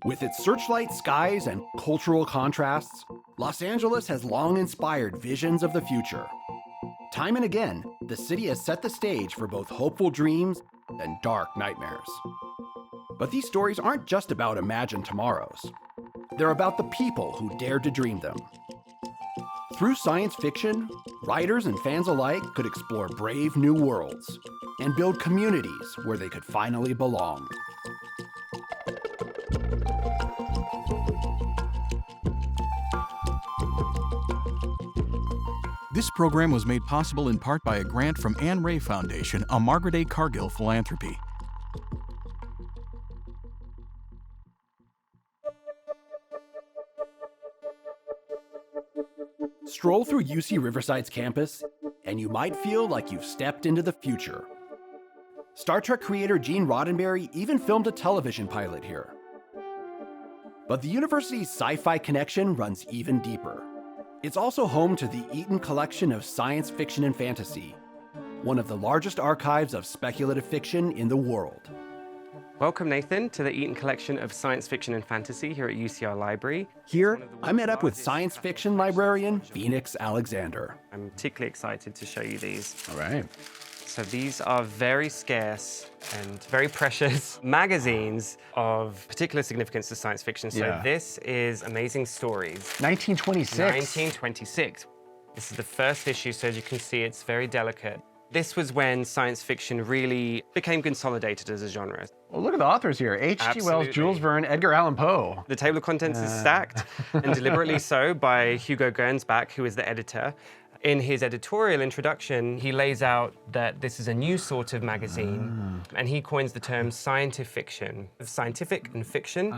With its searchlight skies and cultural contrasts, Los Angeles has long inspired visions of the future. Time and again, the city has set the stage for both hopeful dreams and dark nightmares. But these stories aren't just about imagined tomorrows. They're about the people who dared to dream them. Through science fiction, writers and fans alike could explore brave new worlds and build communities where they could finally belong. This program was made possible in part by a grant from Anne Ray Foundation, a Margaret A. Cargill philanthropy. Stroll through UC Riverside's campus, and you might feel like you've stepped into the future. Star Trek creator Gene Roddenberry even filmed a television pilot here. But the university's sci-fi connection runs even deeper. It's also home to the Eaton collection of science fiction and fantasy, one of the largest archives of speculative fiction in the world. Welcome, Nathan, to the Eaton collection of science fiction and fantasy here at UCR Library. Here, I met up with science fiction librarian Phoenix Alexander. I'm particularly excited to show you these. All right. So these are very scarce and very precious magazines of particular significance to science fiction. So this is Amazing Stories. 1926. 1926. This is the first issue, so as you can see, it's very delicate. This was when science fiction really became consolidated as a genre. Well, look at the authors here. H.G. Wells, Jules Verne, Edgar Allan Poe. The table of contents is stacked, and deliberately so, by Hugo Gernsback, who is the editor. In his editorial introduction, he lays out that this is a new sort of magazine, and he coins the term scientifiction, scientific and fiction.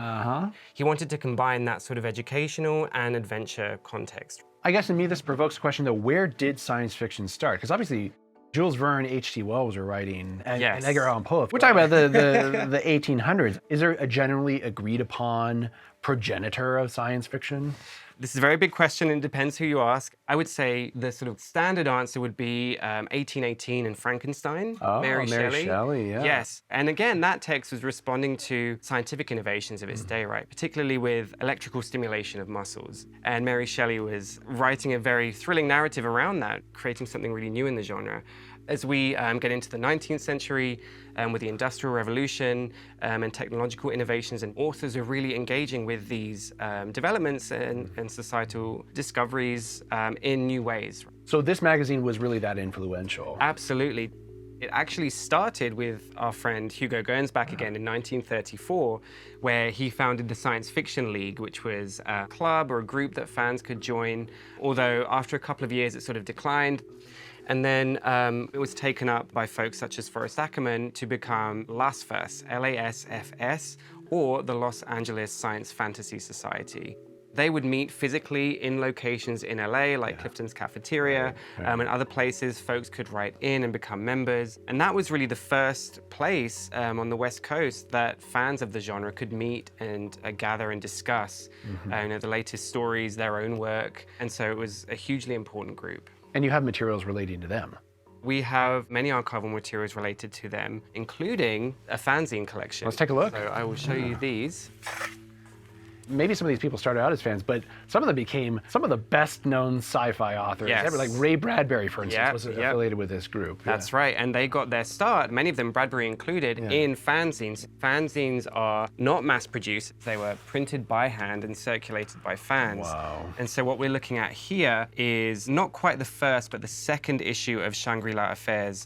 He wanted to combine that sort of educational and adventure context. I guess in me, this provokes a question, though, where did science fiction start? Because obviously, Jules Verne, H.G. Wells were writing, and Edgar Allan Poe. We're talking about the 1800s. Is there a generally agreed upon progenitor of science fiction? This is a very big question, and it depends who you ask. I would say the sort of standard answer would be 1818 and Frankenstein, Mary Shelley. Yes, and again, that text was responding to scientific innovations of its day, right? Particularly with electrical stimulation of muscles. And Mary Shelley was writing a very thrilling narrative around that, creating something really new in the genre. As we get into the 19th century, with the Industrial Revolution and technological innovations, and authors are really engaging with these developments and societal discoveries in new ways. So this magazine was really that influential? Absolutely. It actually started with our friend Hugo Gernsback again in 1934, where he founded the Science Fiction League, which was a club or a group that fans could join, although after a couple of years it sort of declined. And then it was taken up by folks such as Forrest Ackerman to become LASFS, LASFS, or the Los Angeles Science Fantasy Society. They would meet physically in locations in LA, like Clifton's Cafeteria, and other places folks could write in and become members. And that was really the first place on the West Coast that fans of the genre could meet and gather and discuss the latest stories, their own work. And so it was a hugely important group. And you have materials relating to them. We have many archival materials related to them, including a fanzine collection. Let's take a look. So I will show you these. Maybe some of these people started out as fans, but some of them became some of the best-known sci-fi authors ever. Like Ray Bradbury, for instance, was affiliated with this group. That's right, and they got their start, many of them, Bradbury included, in fanzines. Fanzines are not mass-produced. They were printed by hand and circulated by fans. Wow. And so what we're looking at here is not quite the first, but the second issue of Shangri-La Affairs,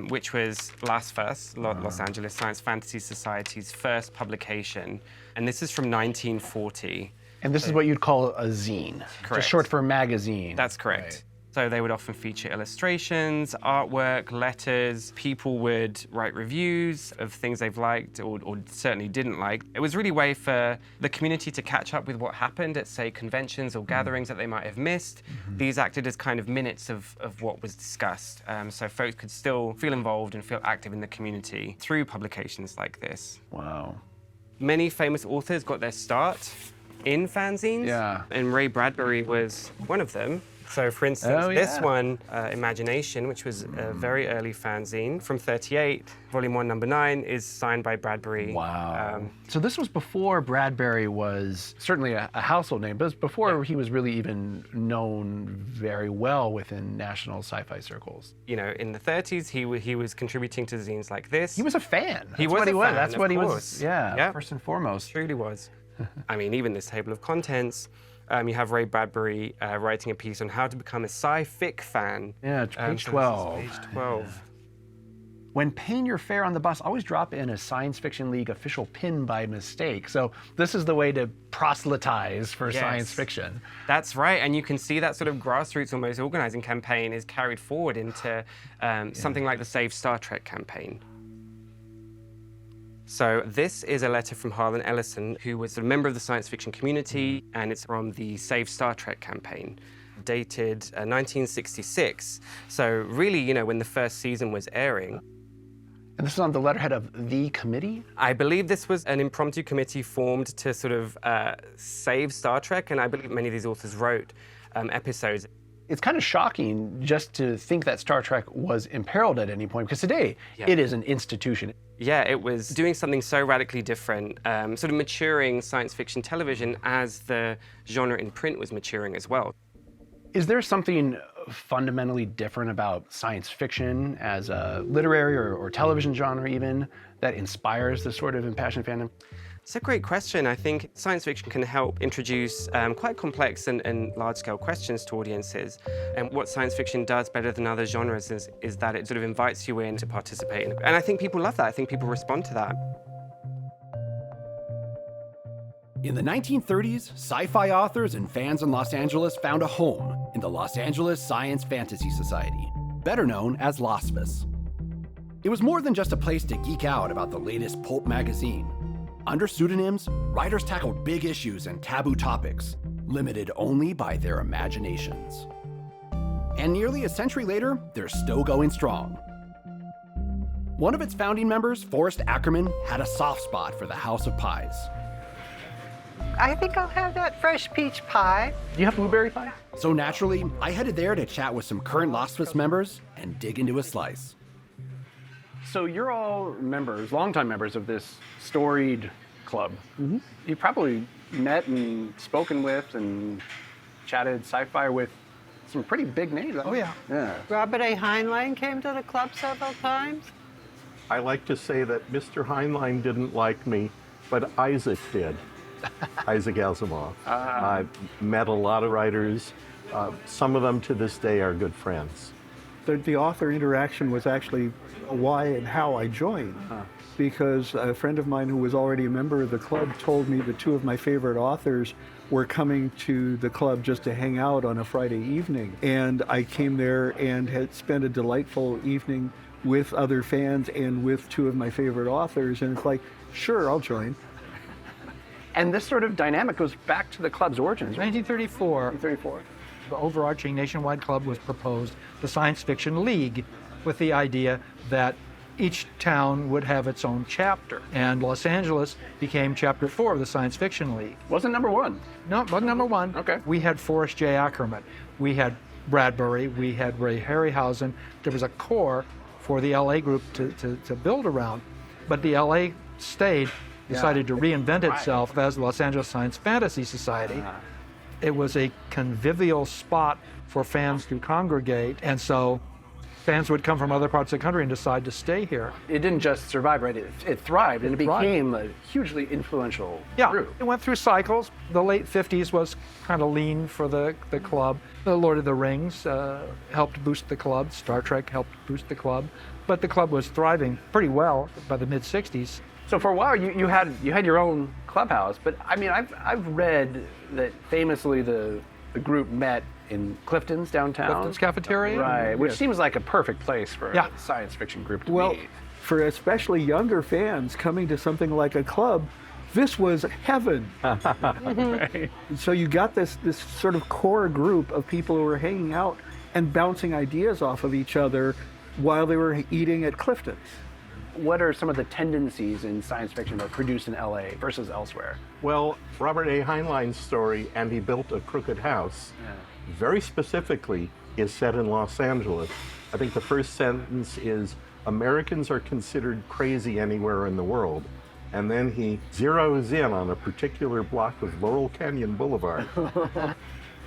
which was LASFS, Los Angeles Science Fantasy Society's first publication. And this is from 1940. And this is what you'd call a zine. Correct. Just short for magazine. That's correct. Right. So they would often feature illustrations, artwork, letters. People would write reviews of things they've liked or certainly didn't like. It was really a way for the community to catch up with what happened at, say, conventions or gatherings that they might have missed. These acted as kind of minutes of what was discussed. So folks could still feel involved and feel active in the community through publications like this. Wow. Many famous authors got their start in fanzines. Yeah. And Ray Bradbury was one of them. So for instance, this one, Imagination, which was a very early fanzine from 38, volume 1, number 9, is signed by Bradbury. Wow. So this was before Bradbury was certainly a household name, but it was before he was really even known very well within national sci-fi circles. You know, in the 30s, he was contributing to zines like this. He was a fan. He was a fan, That's of what he course. was. Yeah, first and foremost. Truly was. I mean, even this table of contents, you have Ray Bradbury writing a piece on how to become a sci-fic fan. Yeah, it's page 12. Page 12. When paying your fare on the bus, always drop in a Science Fiction League official pin by mistake. So this is the way to proselytize for science fiction. That's right, and you can see that sort of grassroots almost organizing campaign is carried forward into something like the Save Star Trek campaign. So this is a letter from Harlan Ellison, who was a member of the science fiction community, and it's from the Save Star Trek campaign, dated 1966. So really, you know, when the first season was airing. And this is on the letterhead of the committee? I believe this was an impromptu committee formed to sort of save Star Trek, and I believe many of these authors wrote episodes. It's kind of shocking just to think that Star Trek was imperiled at any point, because today it is an institution. Yeah, it was doing something so radically different, sort of maturing science fiction television as the genre in print was maturing as well. Is there something fundamentally different about science fiction as a literary or television genre even that inspires this sort of impassioned fandom? It's a great question. I think science fiction can help introduce quite complex and large-scale questions to audiences. And what science fiction does better than other genres is that it sort of invites you in to participate. And I think people love that. I think people respond to that. In the 1930s, sci-fi authors and fans in Los Angeles found a home in the Los Angeles Science Fantasy Society, better known as LASFS. It was more than just a place to geek out about the latest pulp magazine. Under pseudonyms, writers tackled big issues and taboo topics, limited only by their imaginations. And nearly a century later, they're still going strong. One of its founding members, Forrest Ackerman, had a soft spot for the House of Pies. I think I'll have that fresh peach pie. Do you have blueberry pie? So naturally, I headed there to chat with some current LASFS members and dig into a slice. So you're all members, longtime members of this storied club. Mm-hmm. You probably met and spoken with and chatted sci-fi with some pretty big names. Oh, yeah. Robert A. Heinlein came to the club several times. I like to say that Mr. Heinlein didn't like me, but Isaac did. Isaac Asimov. I've met a lot of writers. Some of them to this day are good friends. The author interaction was actually why and how I joined. Because a friend of mine who was already a member of the club told me that two of my favorite authors were coming to the club just to hang out on a Friday evening. And I came there and had spent a delightful evening with other fans and with two of my favorite authors. And it's like, sure, I'll join. And this sort of dynamic goes back to the club's origins. 1934. The overarching nationwide club was proposed, the Science Fiction League, with the idea that each town would have its own chapter. And Los Angeles became chapter 4 of the Science Fiction League. Wasn't number one? No, it wasn't number one. Okay. We had Forrest J. Ackerman. We had Bradbury. We had Ray Harryhausen. There was a core for the LA group to build around. But the LA stayed, decided to reinvent itself as the Los Angeles Science Fantasy Society. It was a convivial spot for fans to congregate, and so fans would come from other parts of the country and decide to stay here. It didn't just survive, right? It thrived, and it became a hugely influential group. It went through cycles. The late 50s was kind of lean for the club. The Lord of the Rings helped boost the club. Star Trek helped boost the club. But the club was thriving pretty well by the mid-60s. So for a while, you had your own clubhouse, but I mean, I've read that famously the group met in Clifton's downtown. Clifton's cafeteria? Right, which seems like a perfect place for a science fiction group to meet. For especially younger fans coming to something like a club, this was heaven. Right. So you got this sort of core group of people who were hanging out and bouncing ideas off of each other while they were eating at Clifton's. what are some of the tendencies in science fiction that are produced in LA versus elsewhere? Well, Robert A. Heinlein's story, And He Built a Crooked House, very specifically is set in Los Angeles. I think the first sentence is, Americans are considered crazy anywhere in the world. And then he zeroes in on a particular block of Laurel Canyon Boulevard.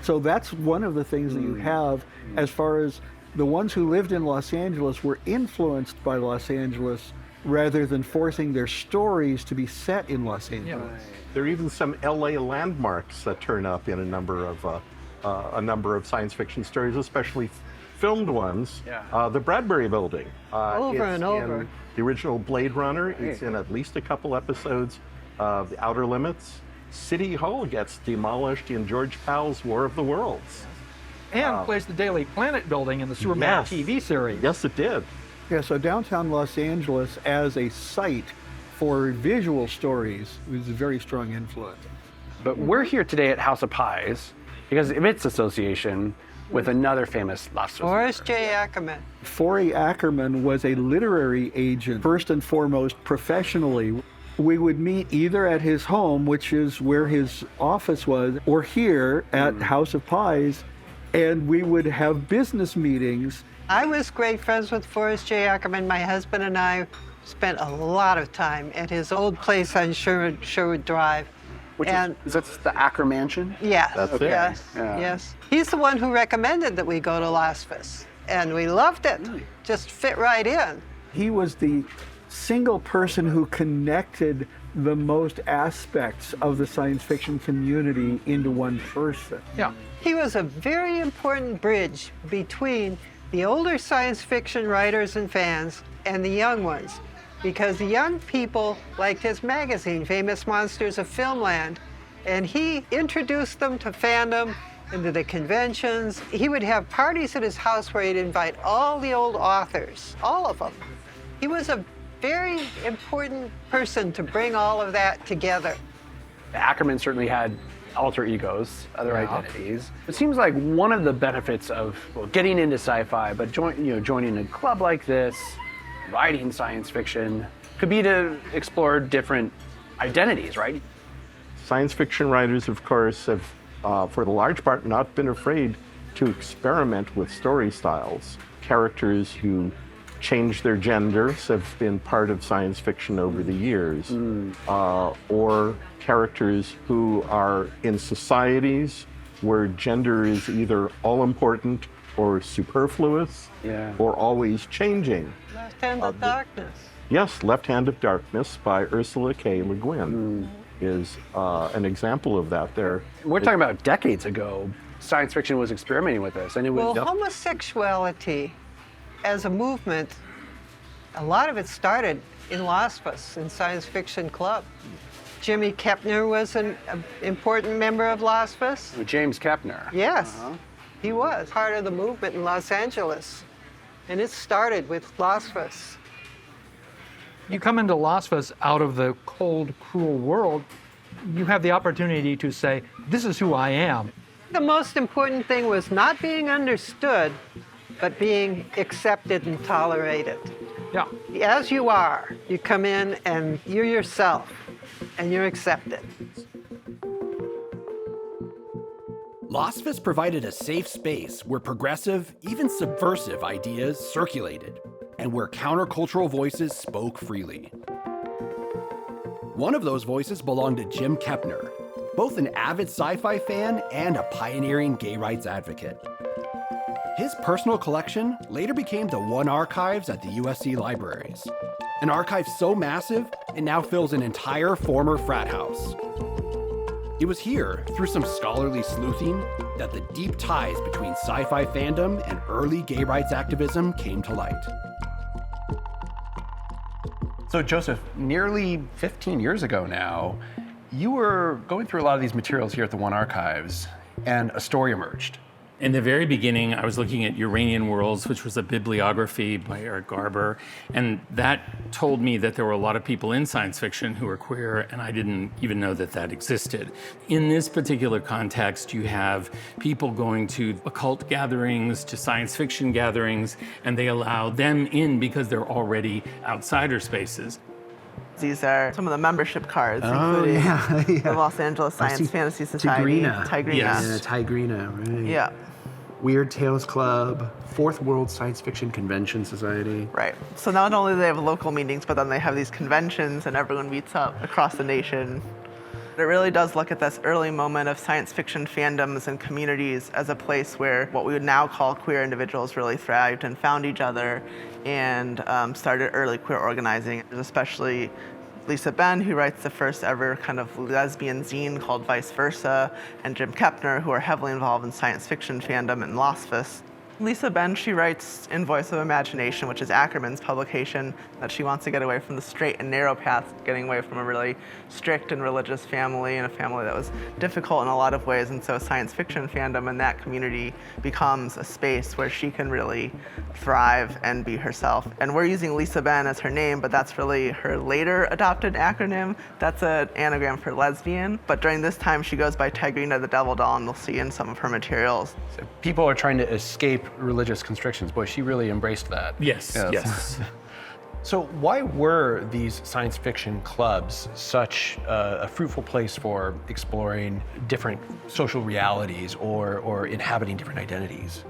So that's one of the things that you have as far as the ones who lived in Los Angeles were influenced by Los Angeles rather than forcing their stories to be set in Los Angeles. Yeah. There are even some LA landmarks that turn up in a number of science fiction stories, especially filmed ones. The Bradbury Building. Over and over. In the original Blade Runner. It's in at least a couple episodes of The Outer Limits. City Hall gets demolished in George Powell's War of the Worlds. And plays the Daily Planet building in the Superman TV series. Yes, it did. Yeah, so downtown Los Angeles as a site for visual stories was a very strong influence. But we're here today at House of Pies because of its association with another famous LASFS. Forrest J. Ackerman. Forry Ackerman was a literary agent, first and foremost professionally. We would meet either at his home, which is where his office was, or here at House of Pies, and we would have business meetings. I was great friends with Forrest J. Ackerman. My husband and I spent a lot of time at his old place on Sherwood Drive. Is that the Acker Mansion? Yes, That's it. yes, yes. He's the one who recommended that we go to LASFS, and we loved it. Just fit right in. He was the single person who connected the most aspects of the science fiction community into one person. Yeah. He was a very important bridge between the older science fiction writers and fans and the young ones, because the young people liked his magazine, Famous Monsters of Filmland, and he introduced them to fandom and to the conventions. He would have parties at his house where he'd invite all the old authors, all of them. He was a very important person to bring all of that together. Ackerman certainly had alter egos, other identities. It seems like one of the benefits of getting into sci-fi, but joining a club like this, writing science fiction, could be to explore different identities, right? Science fiction writers, of course, have, for the large part, not been afraid to experiment with story styles. Characters who change their genders have been part of science fiction over the years, or characters who are in societies where gender is either all-important or superfluous, or always changing. Left Hand of Darkness. Yes, Left Hand of Darkness by Ursula K. Le Guin is an example of that there. We're talking about decades ago. Science fiction was experimenting with this, and it was... Well, homosexuality as a movement, a lot of it started in LASFS, in Science Fiction Club. Jimmy Kepner was an important member of LASFS. James Kepner. Yes, he was part of the movement in Los Angeles, and it started with LASFS. You come into LASFS out of the cold, cruel world, you have the opportunity to say, this is who I am. The most important thing was not being understood, but being accepted and tolerated. Yeah. As you are, you come in and you're yourself, and you're accepted. LASFS provided a safe space where progressive, even subversive ideas circulated, and where countercultural voices spoke freely. One of those voices belonged to Jim Kepner, both an avid sci-fi fan and a pioneering gay rights advocate. His personal collection later became the One Archives at the USC libraries, an archive so massive it now fills an entire former frat house. It was here, through some scholarly sleuthing, that the deep ties between sci-fi fandom and early gay rights activism came to light. So Joseph, nearly 15 years ago now, you were going through a lot of these materials here at the One Archives, and a story emerged. In the very beginning, I was looking at Uranian Worlds, which was a bibliography by Eric Garber, and that told me that there were a lot of people in science fiction who were queer, and I didn't even know that that existed. In this particular context, you have people going to occult gatherings, to science fiction gatherings, and they allow them in because they're already outsider spaces. These are some of the membership cards, including the Los Angeles Science Fantasy Society. Tigrina. Yes. Yeah, Tigrina, right. Yeah. Weird Tales Club, Fourth World Science Fiction Convention Society. Right. So not only do they have local meetings, but then they have these conventions and everyone meets up across the nation. It really does look at this early moment of science fiction fandoms and communities as a place where what we would now call queer individuals really thrived and found each other and started early queer organizing. There's especially Lisa Benn, who writes the first ever kind of lesbian zine called Vice Versa, and Jim Kepner, who are heavily involved in science fiction fandom and LASFS. Lisa Benn, she writes in Voice of Imagination, which is Ackerman's publication, that she wants to get away from the straight and narrow path, getting away from a really strict and religious family and a family that was difficult in a lot of ways. And so science fiction fandom and that community becomes a space where she can really thrive and be herself. And we're using Lisa Benn as her name, but that's really her later adopted acronym. That's an anagram for lesbian. But during this time, she goes by Tigrina the Devil Doll, and we'll see in some of her materials. So people are trying to escape religious constrictions. Boy, she really embraced that. Yes. So why were these science fiction clubs such a fruitful place for exploring different social realities or inhabiting different identities?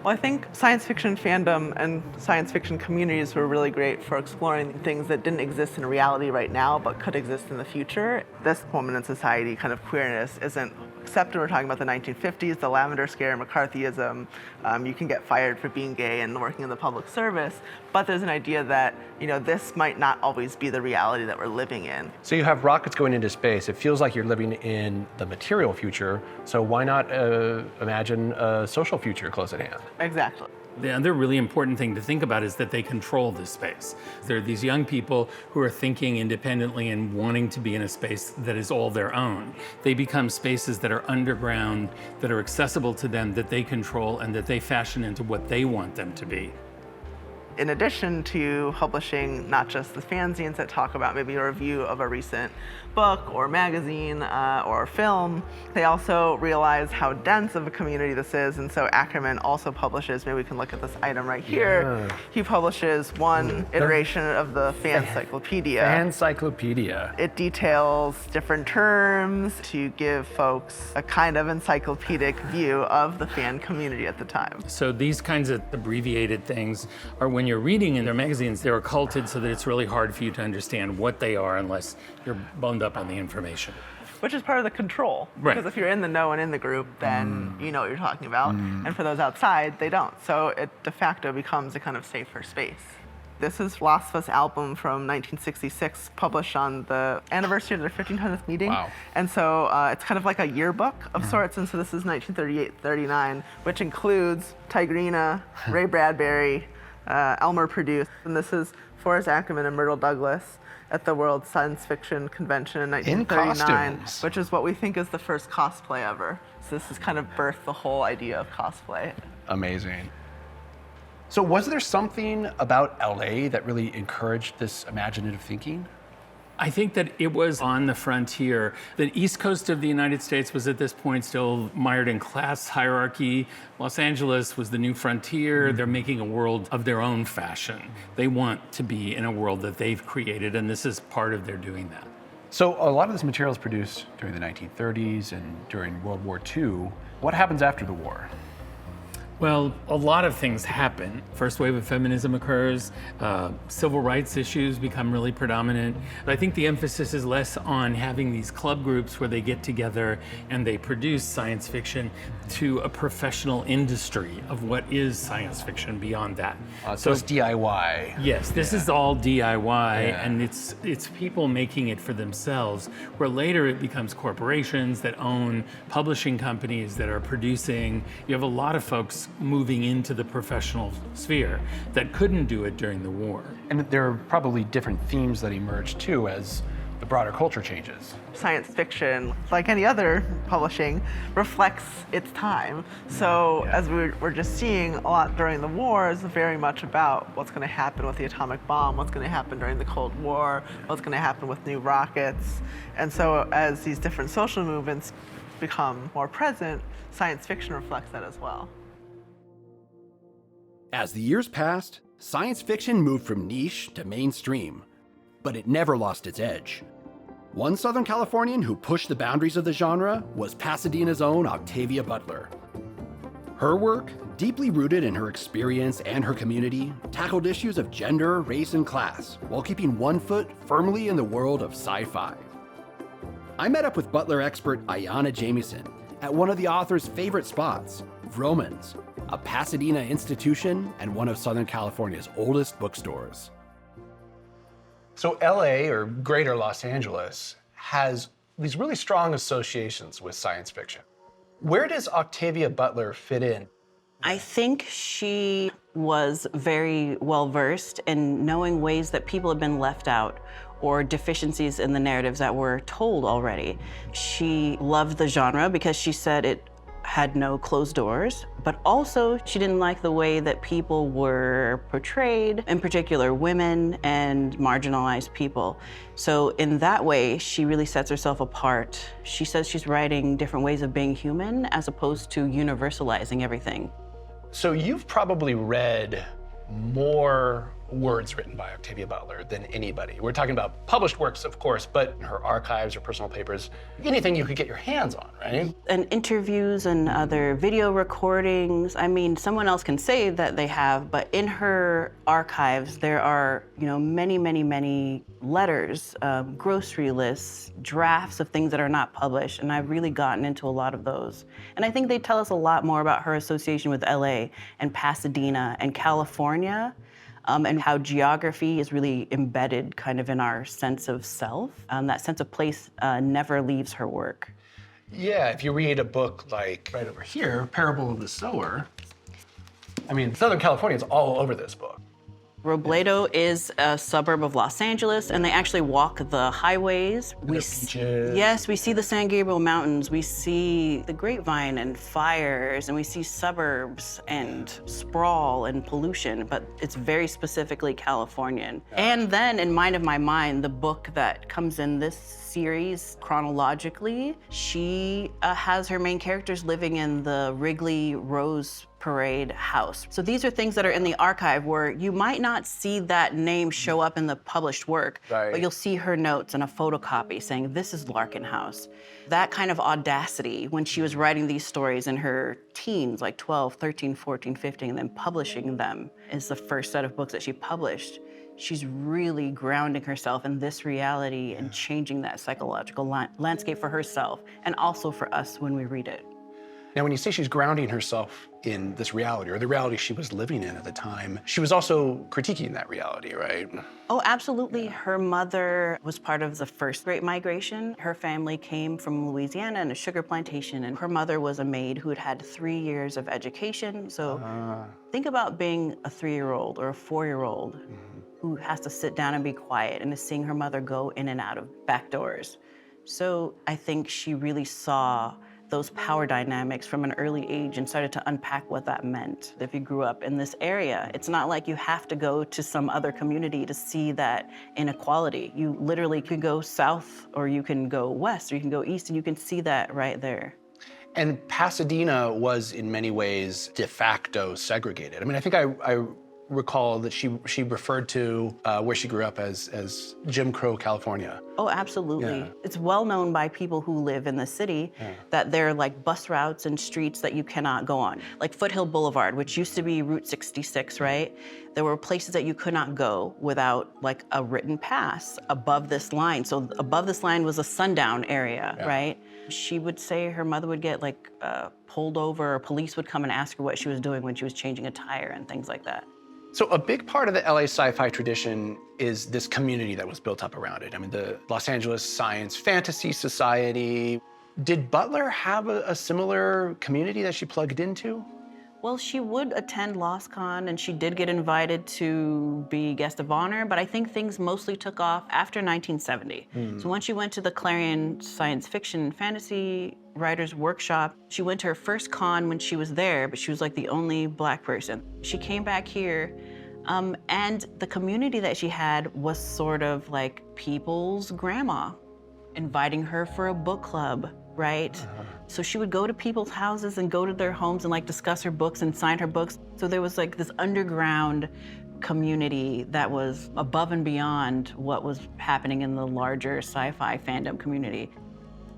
Well, I think science fiction fandom and science fiction communities were really great for exploring things that didn't exist in reality right now, but could exist in the future. This moment in society, kind of queerness, isn't accepted. We're talking about the 1950s, the Lavender Scare, McCarthyism. You can get fired for being gay and working in the public service, but there's an idea that, this might not always be the reality that we're living in. So you have rockets going into space. It feels like you're living in the material future, so why not imagine a social future close at hand? Exactly. The other really important thing to think about is that they control this space. There are these young people who are thinking independently and wanting to be in a space that is all their own. They become spaces that are underground, that are accessible to them, that they control, and that they fashion into what they want them to be. In addition to publishing not just the fanzines that talk about maybe a review of a recent book or magazine or film, they also realize how dense of a community this is, and so Ackerman also publishes, maybe we can look at this item right here, he publishes one iteration of the Fancyclopedia. Fancyclopedia. It details different terms to give folks a kind of encyclopedic view of the fan community at the time. So these kinds of abbreviated things are when you're reading in their magazines, they're occulted so that it's really hard for you to understand what they are unless you're boned up on the information. Which is part of the control. Right. Because if you're in the know and in the group, then you know what you're talking about. And for those outside, they don't. So it de facto becomes a kind of safer space. This is LASFS album from 1966, published on the anniversary of their 1500th meeting. Wow. And so it's kind of like a yearbook of sorts. And so this is 1938-39, which includes Tigrina, Ray Bradbury, Elmer Perdue. And this is Forrest Ackerman and Myrtle Douglas at the World Science Fiction Convention in 1939, which is what we think is the first cosplay ever. So this has kind of birthed the whole idea of cosplay. Amazing. So was there something about LA that really encouraged this imaginative thinking? I think that it was on the frontier. The east coast of the United States was at this point still mired in class hierarchy. Los Angeles was the new frontier. They're making a world of their own fashion. They want to be in a world that they've created, and this is part of their doing that. So a lot of this material is produced during the 1930s and during World War II. What happens after the war? Well, a lot of things happen. First wave of feminism occurs, civil rights issues become really predominant. But I think the emphasis is less on having these club groups where they get together and they produce science fiction to a professional industry of what is science fiction beyond that. So it's DIY. Yes, this is all DIY, and it's people making it for themselves, where later it becomes corporations that own publishing companies that are producing. You have a lot of folks moving into the professional sphere that couldn't do it during the war. And there are probably different themes that emerge too as the broader culture changes. Science fiction, like any other publishing, reflects its time. So as we're just seeing a lot during the war is very much about what's going to happen with the atomic bomb, what's going to happen during the Cold War, what's going to happen with new rockets. And so as these different social movements become more present, science fiction reflects that as well. As the years passed, science fiction moved from niche to mainstream, but it never lost its edge. One Southern Californian who pushed the boundaries of the genre was Pasadena's own Octavia Butler. Her work, deeply rooted in her experience and her community, tackled issues of gender, race, and class while keeping one foot firmly in the world of sci-fi. I met up with Butler expert Ayanna Jamieson at one of the author's favorite spots, Vroman's, a Pasadena institution and one of Southern California's oldest bookstores. So LA, or Greater Los Angeles, has these really strong associations with science fiction. Where does Octavia Butler fit in? I think she was very well-versed in knowing ways that people have been left out or deficiencies in the narratives that were told already. She loved the genre because she said it had no closed doors, but also she didn't like the way that people were portrayed, in particular women and marginalized people. So in that way, she really sets herself apart. She says she's writing different ways of being human as opposed to universalizing everything. So you've probably read more words written by Octavia Butler than anybody. We're talking about published works, of course, but her archives or personal papers, anything you could get your hands on, right? And interviews and other video recordings. I mean, someone else can say that they have, but in her archives, there are, many, many, many letters, grocery lists, drafts of things that are not published, and I've really gotten into a lot of those. And I think they tell us a lot more about her association with LA and Pasadena and California, and how geography is really embedded kind of in our sense of self. That sense of place never leaves her work. Yeah, if you read a book like right over here, Parable of the Sower, I mean, Southern California is all over this book. Robledo is a suburb of Los Angeles, and they actually walk the highways. Yes, we see the San Gabriel Mountains, we see the grapevine and fires, and we see suburbs and sprawl and pollution, but it's very specifically Californian. And then in Mind of My Mind, the book that comes in this series chronologically, she has her main characters living in the Wrigley Rose Parade house. So these are things that are in the archive where you might not see that name show up in the published work, but you'll see her notes and a photocopy saying, this is Larkin House. That kind of audacity when she was writing these stories in her teens, like 12, 13, 14, 15, and then publishing them is the first set of books that she published. She's really grounding herself in this reality and changing that psychological landscape for herself and also for us when we read it. Now, when you say she's grounding herself in this reality, or the reality she was living in at the time, she was also critiquing that reality, right? Oh, absolutely. Her mother was part of the first Great Migration. Her family came from Louisiana and a sugar plantation, and her mother was a maid who had had 3 years of education. So think about being a 3-year-old or a 4-year-old who has to sit down and be quiet and is seeing her mother go in and out of back doors. So I think she really saw those power dynamics from an early age and started to unpack what that meant. If you grew up in this area, it's not like you have to go to some other community to see that inequality. You literally could go south, or you can go west, or you can go east, and you can see that right there. And Pasadena was in many ways de facto segregated. I mean, I think I recall that she referred to where she grew up as Jim Crow, California. Oh, absolutely. It's well known by people who live in the city that there are like bus routes and streets that you cannot go on. Like Foothill Boulevard, which used to be Route 66, right? There were places that you could not go without like a written pass above this line. So above this line was a sundown area, right? She would say her mother would get like pulled over, or police would come and ask her what she was doing when she was changing a tire and things like that. So a big part of the LA sci-fi tradition is this community that was built up around it. I mean, the Los Angeles Science Fantasy Society. Did Butler have a similar community that she plugged into? Well, she would attend LASCON, and she did get invited to be guest of honor, but I think things mostly took off after 1970. So once she went to the Clarion Science Fiction and Fantasy Writers Workshop, she went to her first con when she was there, but she was like the only Black person. She came back here, and the community that she had was sort of like people's grandma, inviting her for a book club, right? So she would go to people's houses and go to their homes and like discuss her books and sign her books. So there was like this underground community that was above and beyond what was happening in the larger sci-fi fandom community.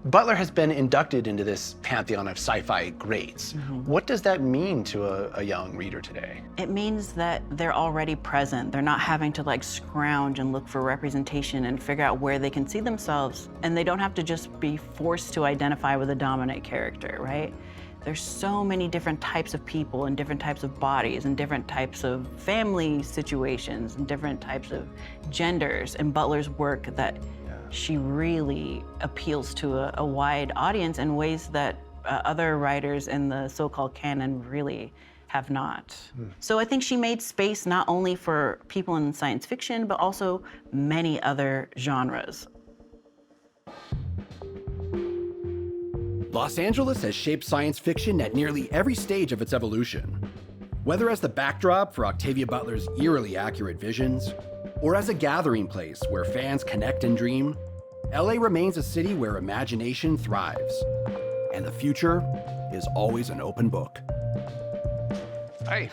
Butler has been inducted into this pantheon of sci-fi greats. What does that mean to a young reader today? It means that they're already present. They're not having to like scrounge and look for representation and figure out where they can see themselves. And they don't have to just be forced to identify with a dominant character, right? There's so many different types of people and different types of bodies and different types of family situations and different types of genders. And Butler's work that she really appeals to a wide audience in ways that other writers in the so-called canon really have not. So I think she made space not only for people in science fiction, but also many other genres. Los Angeles has shaped science fiction at nearly every stage of its evolution. Whether as the backdrop for Octavia Butler's eerily accurate visions, or as a gathering place where fans connect and dream, LA remains a city where imagination thrives. And the future is always an open book. Hi.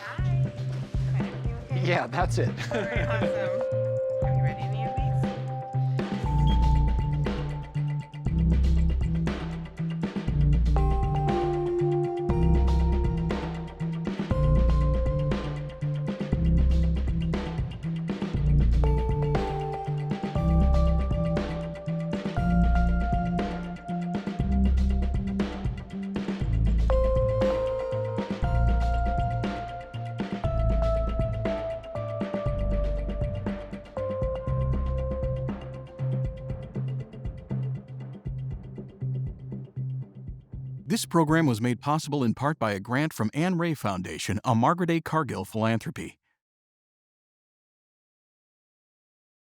Yeah, that's it. Very awesome. Are you ready to use these? This program was made possible in part by a grant from Anne Ray Foundation, a Margaret A. Cargill philanthropy.